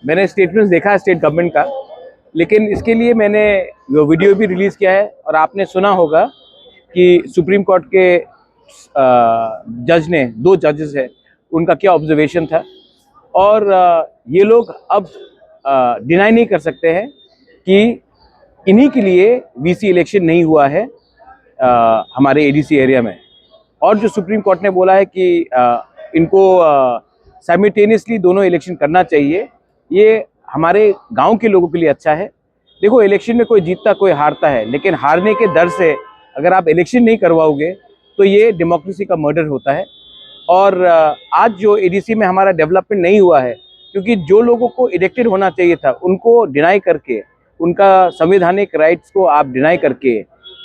मैंने स्टेटमेंट देखा है स्टेट गवर्नमेंट का, लेकिन इसके लिए मैंने वो वीडियो भी रिलीज़ किया है। और आपने सुना होगा कि सुप्रीम कोर्ट के जज ने, 2 जजेस हैं, उनका क्या ऑब्जर्वेशन था। और ये लोग अब डिनाई नहीं कर सकते हैं कि इन्हीं के लिए वीसी इलेक्शन नहीं हुआ है हमारे एडीसी एरिया में। और जो सुप्रीम कोर्ट ने बोला है कि इनको साइमल्टेनियसली दोनों इलेक्शन करना चाहिए, ये हमारे गांव के लोगों के लिए अच्छा है। देखो, इलेक्शन में कोई जीतता कोई हारता है, लेकिन हारने के डर से अगर आप इलेक्शन नहीं करवाओगे तो ये डेमोक्रेसी का मर्डर होता है। और आज जो एडीसी में हमारा डेवलपमेंट नहीं हुआ है, क्योंकि जो लोगों को इलेक्टेड होना चाहिए था उनको डिनाई करके, उनका संवैधानिक राइट्स को आप डिनाई करके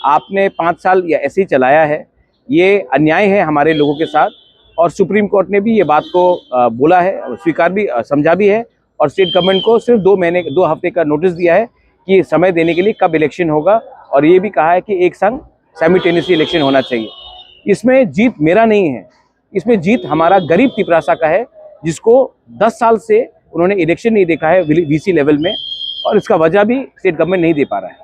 आपने 5 साल या ऐसे ही चलाया है। ये अन्याय है हमारे लोगों के साथ। और सुप्रीम कोर्ट ने भी ये बात को बोला है, स्वीकार भी, समझा भी है। और स्टेट गवर्नमेंट को सिर्फ 2 हफ्ते का नोटिस दिया है कि समय देने के लिए कब इलेक्शन होगा। और ये भी कहा है कि एक संग साइमल्टेनियसली इलेक्शन होना चाहिए। इसमें जीत मेरा नहीं है, इसमें जीत हमारा गरीब तिपरासा का है, जिसको 10 साल से उन्होंने इलेक्शन नहीं देखा है वीसी लेवल में। और इसका वजह भी स्टेट गवर्नमेंट नहीं दे पा रहा है।